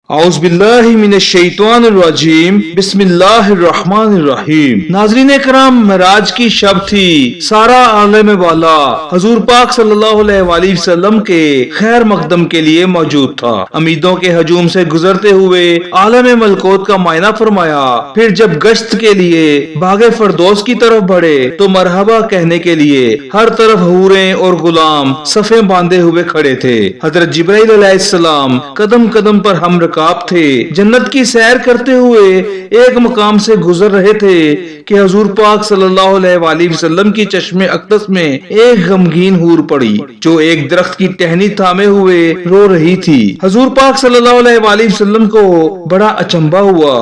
اعوذ باللہ من الشیطان الرجیم بسم اللہ الرحمن الرحیم۔ ناظرین کرام، معراج کی شب تھی، سارا عالم والا حضور پاک صلی اللہ علیہ وآلہ وسلم کے خیر مقدم کے لیے موجود تھا۔ امیدوں کے ہجوم سے گزرتے ہوئے عالم ملکوت کا معائنہ فرمایا، پھر جب گشت کے لیے باغ فردوس کی طرف بڑھے تو مرحبا کہنے کے لیے ہر طرف حوریں اور غلام صفیں باندھے ہوئے کھڑے تھے۔ حضرت جبرائیل علیہ السلام قدم قدم پر ہم رکاب تھے، جنت کی سیر کرتے ہوئے ایک مقام سے گزر رہے تھے کہ حضور پاک صلی اللہ علیہ وآلہ وسلم کی چشم اقدس میں ایک غمگین حور پڑی جو ایک درخت کی ٹہنی تھامے ہوئے رو رہی تھی۔ حضور پاک صلی اللہ علیہ وآلہ وسلم کو بڑا اچنبھا ہوا۔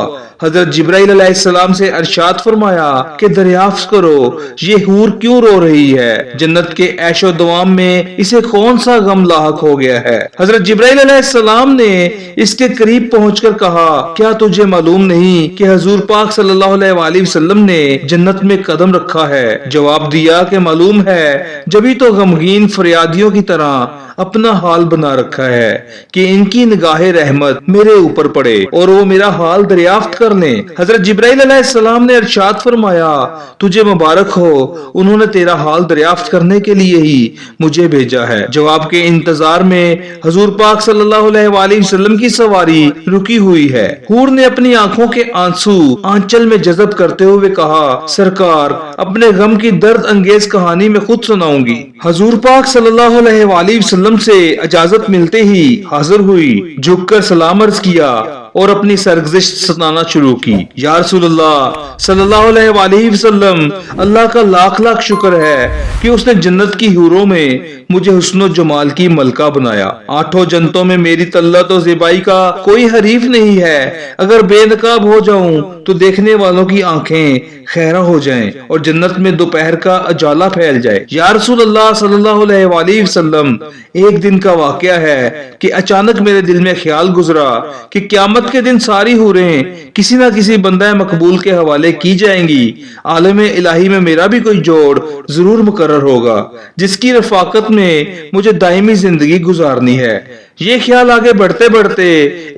حضرت جبرائیل علیہ السلام سے ارشاد فرمایا کہ دریافت کرو یہ حور کیوں رو رہی ہے، جنت کے عیش و دوام میں اسے کون سا غم لاحق ہو گیا ہے۔ حضرت جبرائیل علیہ السلام نے اس کے قریب پہنچ کر کہا، کیا تجھے معلوم نہیں کہ حضور پاک صلی اللہ علیہ وآلہ وسلم نے جنت میں قدم رکھا ہے؟ جواب دیا کہ معلوم ہے، جبھی تو غمگین فریادیوں کی طرح اپنا حال بنا رکھا ہے کہ ان کی نگاہ رحمت میرے اوپر پڑے اور وہ میرا حال دریافت کر لیں۔ حضرت جبرائیل علیہ السلام نے ارشاد فرمایا، تجھے مبارک ہو، انہوں نے تیرا حال دریافت کرنے کے لیے ہی مجھے بھیجا ہے۔ جواب کے انتظار میں حضور پاک صلی اللہ علیہ وآلہ وسلم کی سواری رکی ہوئی ہے۔ حور نے اپنی آنکھوں کے آنسو آنچل میں جذب کرتے ہوئے کہا، سرکار اپنے غم کی درد انگیز کہانی میں خود سناؤں گی۔ حضور پاک صلی اللہ علیہ وآلہ وسلم سے اجازت ملتے ہی حاضر ہوئی، جھک کر سلام عرض کیا اور اپنی سرگزش سنانا شروع کی۔ یا رسول اللہ صلی اللہ علیہ وآلہ وسلم، اللہ کا لاکھ لاکھ شکر ہے کہ اس نے جنت کی حوروں میں مجھے حسن و جمال کی ملکہ بنایا۔ آٹھوں جنتوں میں میری طلت و زیبائی کا کوئی حریف نہیں ہے۔ اگر بے نقاب ہو جاؤں تو دیکھنے والوں کی آنکھیں خیرہ ہو جائیں اور جنت میں دوپہر کا اجالہ پھیل جائے۔ یا رسول اللہ صلی اللہ علیہ وآلہ وسلم، ایک دن کا واقعہ ہے کہ اچانک میرے دل میں خیال گزرا کہ قیامت کے دن ساری حوریں کسی نہ کسی بندہ مقبول کے حوالے کی جائیں گی۔ عالم الہی میں میرا بھی کوئی جوڑ ضرور مقرر ہوگا جس کی رفاقت میں مجھے دائمی زندگی گزارنی ہے۔ یہ خیال آگے بڑھتے بڑھتے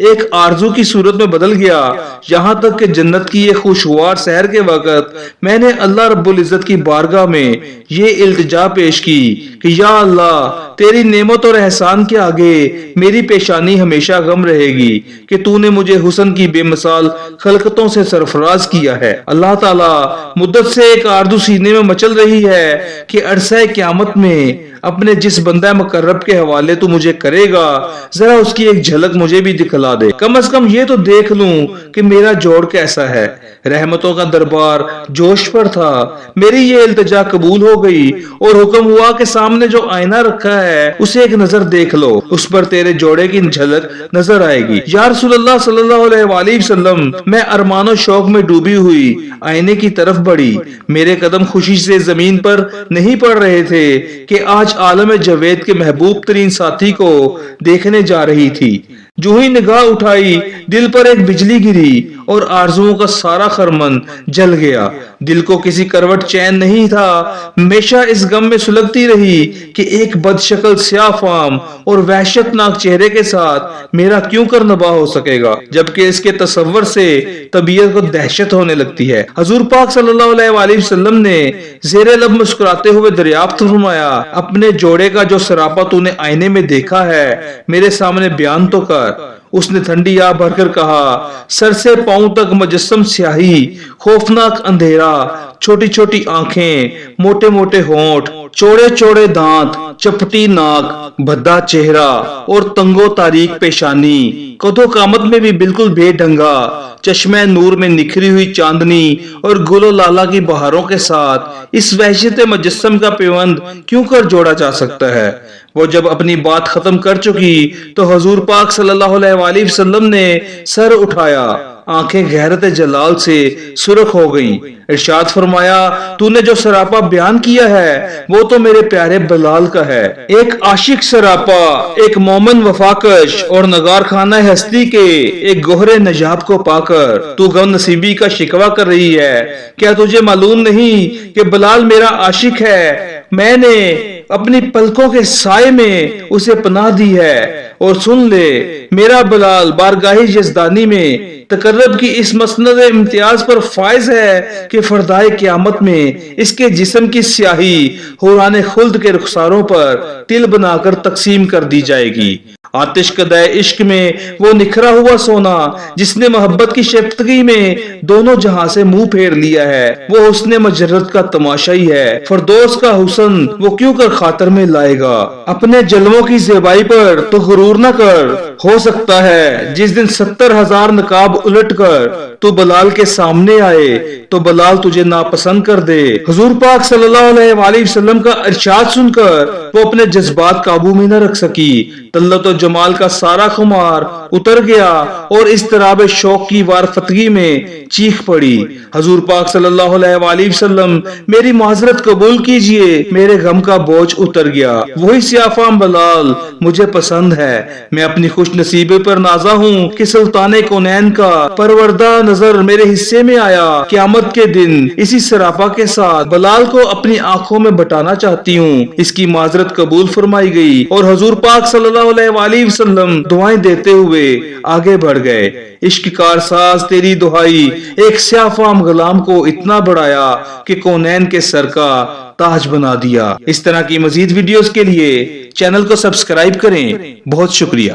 ایک آرزو کی صورت میں بدل گیا، یہاں تک کہ جنت کی ایک خوشگوار سحر کے وقت میں نے اللہ رب العزت کی بارگاہ میں یہ التجا پیش کی کہ یا اللہ، تیری نعمت اور احسان کے آگے میری پیشانی ہمیشہ غم رہے گی کہ تو نے مجھے حسن کی بے مثال خلقتوں سے سرفراز کیا ہے۔ اللہ تعالیٰ مدت سے ایک آرزو سینے میں مچل رہی ہے کہ عرصہ قیامت میں اپنے جس بندہ مقرب کے حوالے تو مجھے کرے گا، ذرا اس کی ایک جھلک مجھے بھی دکھلا دے، کم از کم یہ تو دیکھ لوں کہ میرا جوڑ کیسا ہے۔ رحمتوں کا دربار جوش پر تھا، میری یہ التجا قبول ہو گئی اور حکم ہوا کہ سامنے جو آئینہ رکھا ہے اسے ایک نظر دیکھ لو، اس پر تیرے جوڑے کی جھلک نظر آئے گی۔ یا رسول اللہ صلی اللہ علیہ وآلہ وسلم، میں ارمان و شوق میں ڈوبی ہوئی آئینے کی طرف بڑھی۔ میرے قدم خوشی سے زمین پر نہیں پڑ رہے تھے کہ آج عالم جاوید کے محبوب ترین ساتھی کو دیکھنے جا رہی تھی۔ جو ہی نگاہ اٹھائی، دل پر ایک بجلی گری اور آرزوؤں کا سارا خرمن جل گیا۔ دل کو کسی کروٹ چین نہیں تھا، ہمیشہ اس غم میں سلگتی رہی کہ ایک بد شکل سیاہ فام اور وحشت ناک چہرے کے ساتھ میرا کیوں کر نباہ ہو سکے گا، جبکہ اس کے تصور سے طبیعت کو دہشت ہونے لگتی ہے۔ حضور پاک صلی اللہ علیہ وآلہ وسلم نے زیر لب مسکراتے ہوئے دریافت فرمایا، اپنے جوڑے کا جو سراپا تو نے آئینے میں دیکھا ہے میرے سامنے بیان تو کر۔ اس نے ٹھنڈی آہ بھر کر کہا، سر سے پاؤں تک مجسم سیاہی، خوفناک اندھیرا، چھوٹی چھوٹی آنکھیں، موٹے موٹے ہونٹ، چوڑے چوڑے دانت، چپٹی ناک، بھدا چہرہ اور تنگو تاریک پیشانی، قد و قامت میں بھی بالکل بے ڈھنگا، چشمہ نور میں نکھری ہوئی چاندنی اور گل و لالا کی بہاروں کے ساتھ اس وحشت مجسم کا پیوند کیوں کر جوڑا جا سکتا ہے؟ وہ جب اپنی بات ختم کر چکی تو حضور پاک صلی اللہ علیہ وآلہ وسلم نے سر اٹھایا، آنکھیں غیرت جلال سے سرخ ہو گئیں۔ ارشاد فرمایا، تو نے جو سراپا بیان کیا ہے وہ تو میرے پیارے بلال کا ہے۔ ایک عاشق سراپا، ایک مومن وفاکش اور نگار خانہ ہستی کے ایک گوہر نجاب کو پا کر تو غم نصیبی کا شکوہ کر رہی ہے۔ کیا تجھے معلوم نہیں کہ بلال میرا عاشق ہے؟ میں نے اپنی پلکوں کے سائے میں اسے پناہ دی ہے، اور سن لے میرا بلال بارگاہ یزدانی میں تقرب کی اس مسند امتیاز پر فائز ہے کہ فردائے قیامت میں اس کے جسم کی سیاہی حوران خلد کے رخساروں پر تل بنا کر تقسیم کر دی جائے گی۔ آتش قدح عشق میں وہ نکھرا ہوا سونا جس نے محبت کی شفتگی میں دونوں جہاں سے منہ پھیر لیا ہے، وہ حسن مجرد کا تماشا ہی ہے۔ فردوس کا حسن وہ کیوں کر خاطر میں لائے گا؟ اپنے جلووں کی زیبائی پر تو غرور نہ کر، ہو سکتا ہے جس دن 70,000 نقاب الٹ کر تو بلال کے سامنے آئے تو بلال تجھے ناپسند کر دے۔ حضور پاک صلی اللہ علیہ وآلہ وسلم کا ارشاد سن کر وہ اپنے جذبات قابو میں نہ رکھ سکی، طلت و جمال کا سارا خمار اتر گیا اور اضطراب شوق کی وارفتگی میں چیخ پڑی، حضور پاک صلی اللہ علیہ وآلہ وسلم میری معذرت قبول کیجئے، میرے غم کا بوجھ اتر گیا، وہی سیاہ فام بلال مجھے پسند ہے، میں اپنی خوش نصیبے پر نازا ہوں کہ سلطان کونین کا پروردہ نظر میرے حصے میں آیا، قیامت کے دن اسی سراپا کے ساتھ بلال کو اپنی آنکھوں میں بٹانا چاہتی ہوں۔ اس کی معذرت قبول فرمائی گئی اور حضور پاک صلی اللہ علیہ وآلہ وسلم دعائیں دیتے ہوئے آگے بڑھ گئے۔ عشق کارساز تیری دہائی ایک سیاہ فام غلام کو اتنا بڑھایا کہ کونین کے سر کا تاج بنا دیا۔ اس طرح کی مزید ویڈیوز کے لیے چینل کو سبسکرائب کریں۔ بہت شکریہ۔